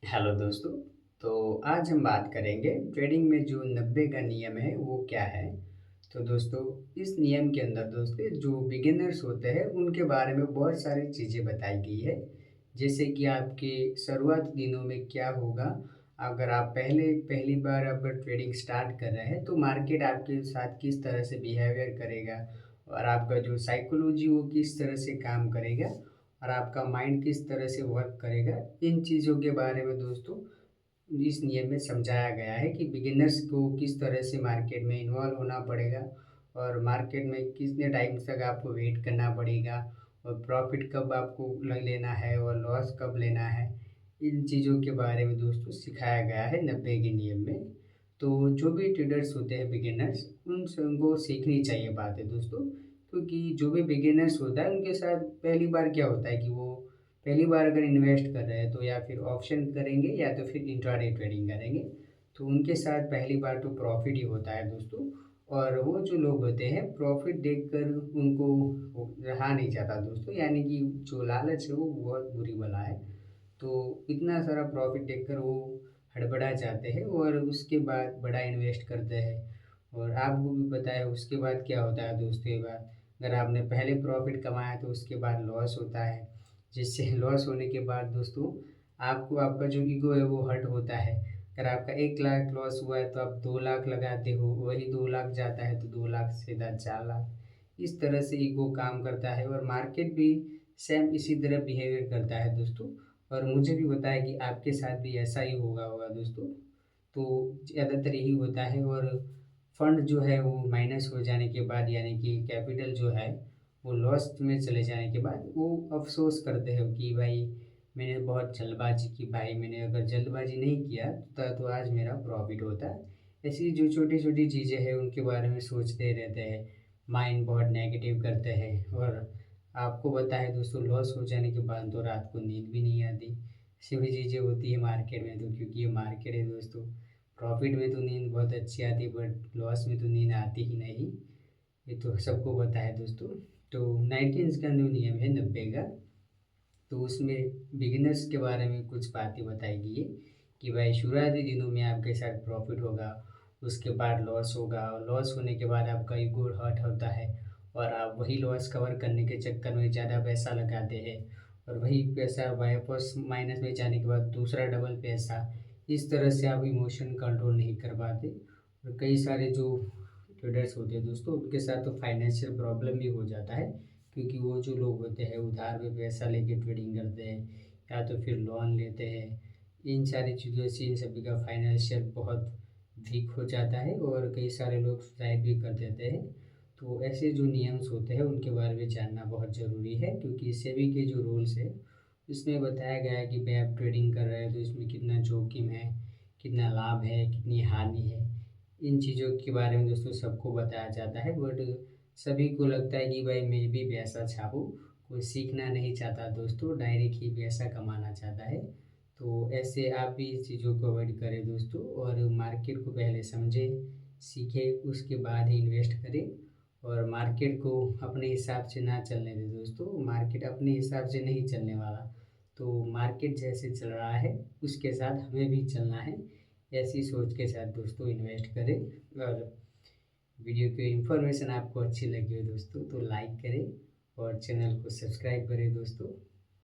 Hello दोस्तों। तो आज हम बात करेंगे ट्रेडिंग में जो 90 का नियम है वो क्या है। तो दोस्तों, इस नियम के अंदर दोस्तों जो बिगिनर्स होते हैं उनके बारे में बहुत सारी चीज़ें बताई गई है। जैसे कि आपके शुरुआत दिनों में क्या होगा, अगर आप पहली बार अगर ट्रेडिंग स्टार्ट कर रहे हैं तो मार्केट आपके साथ किस तरह से बिहेवियर करेगा और आपका जो साइकोलॉजी वो किस तरह से काम करेगा और आपका माइंड किस तरह से वर्क करेगा। इन चीज़ों के बारे में दोस्तों इस नियम में समझाया गया है कि बिगिनर्स को किस तरह से मार्केट में इन्वॉल्व होना पड़ेगा और मार्केट में कितने टाइम तक आपको वेट करना पड़ेगा और प्रॉफिट कब आपको लेना है और लॉस कब लेना है। इन चीज़ों के बारे में दोस्तों सिखाया गया है 90 के नियम में। तो जो भी ट्रेडर्स होते हैं बिगिनर्स, उन सबको सीखनी चाहिए बातें दोस्तों, क्योंकि जो भी बिगिनर्स होता है उनके साथ पहली बार क्या होता है कि वो पहली बार अगर इन्वेस्ट कर रहे हैं तो या फिर ऑप्शन करेंगे या तो फिर इंट्राडे ट्रेडिंग करेंगे। तो उनके साथ पहली बार तो प्रॉफिट ही होता है दोस्तों। और वो जो लोग होते हैं प्रॉफिट देखकर उनको वो रहा नहीं जाता दोस्तों, यानी कि जो लालच है वो बहुत बुरी बला है। तो इतना सारा प्रॉफिट देखकर वो हड़बड़ा जाते हैं और उसके बाद बड़ा इन्वेस्ट करते हैं। और आपको भी पता है उसके बाद क्या होता है दोस्तों। ये बात, अगर आपने पहले प्रॉफिट कमाया तो उसके बाद लॉस होता है, जिससे लॉस होने के बाद दोस्तों आपको आपका जो ईगो है वो हर्ट होता है। अगर आपका 1 लाख लॉस हुआ है तो आप 2 लाख लगाते हो, वही 2 लाख जाता है तो 2 लाख सीधा 4 लाख। इस तरह से ईगो काम करता है और मार्केट भी सेम इसी तरह बिहेवियर करता है दोस्तों। और मुझे भी पता है कि आपके साथ भी ऐसा ही होगा दोस्तों। तो ज़्यादातर यही होता है। और फंड जो है वो माइनस हो जाने के बाद, यानी कि कैपिटल जो है वो लॉस में चले जाने के बाद वो अफ़सोस करते हो कि भाई मैंने बहुत जल्दबाज़ी की, भाई मैंने अगर जल्दबाज़ी नहीं किया तो आज मेरा प्रॉफ़िट होता। ऐसी जो छोटी-छोटी चीज़ें हैं उनके बारे में सोचते रहते हैं, माइंड बहुत नेगेटिव करते हैं। और आपको पता है दोस्तों, लॉस हो जाने के बाद तो रात को नींद भी नहीं आती। ऐसी भी चीज़ें होती है मार्केट में, तो क्योंकि ये मार्केट है दोस्तों। प्रॉफ़िट में तो नींद बहुत अच्छी आती है बट लॉस में तो नींद आती ही नहीं। ये तो सबको पता है दोस्तों। तो 19 का जो नियम है 90 का, तो उसमें बिगिनर्स के बारे में कुछ बातें बताई गई है कि भाई शुरुआती दिनों में आपके साथ प्रॉफिट होगा, उसके बाद लॉस होगा और लॉस होने के बाद आपका ईगो हर्ट होता है और आप वही लॉस कवर करने के चक्कर में ज़्यादा पैसा लगाते हैं और वही पैसा वापस माइनस में जाने के बाद दूसरा डबल पैसा। इस तरह से आप इमोशन कंट्रोल नहीं कर पाते। और कई सारे जो ट्रेडर्स होते हैं दोस्तों उनके साथ तो फाइनेंशियल प्रॉब्लम भी हो जाता है, क्योंकि वो जो लोग होते हैं उधार पे पैसा लेके ट्रेडिंग करते हैं या तो फिर लोन लेते हैं। इन सारी चीज़ों से इन सभी का फाइनेंशियल बहुत वीक हो जाता है और कई सारे लोग सुसाइड भी कर देते हैं। तो ऐसे जो नियम्स होते हैं उनके बारे में जानना बहुत ज़रूरी है, क्योंकि सेबी के जो रूल्स है इसमें बताया गया है कि भाई आप ट्रेडिंग कर रहे हैं तो इसमें कितना जोखिम है, कितना लाभ है, कितनी हानि है। इन चीज़ों के बारे में दोस्तों सबको बताया जाता है, बट सभी को लगता है कि भाई मैं भी पैसा छापूँ। कोई सीखना नहीं चाहता दोस्तों, डायरेक्ट ही पैसा कमाना चाहता है। तो ऐसे आप भी इस चीज़ों को अवॉइड करें दोस्तों और मार्केट को पहले समझें, सीखें, उसके बाद ही इन्वेस्ट करें। और मार्केट को अपने हिसाब से ना चलने दें दोस्तों, मार्केट अपने हिसाब से नहीं चलने वाला। तो मार्केट जैसे चल रहा है उसके साथ हमें भी चलना है। ऐसी सोच के साथ दोस्तों इन्वेस्ट करें। और वीडियो की इन्फॉर्मेशन आपको अच्छी लगी हो दोस्तों तो लाइक करें और चैनल को सब्सक्राइब करें दोस्तों।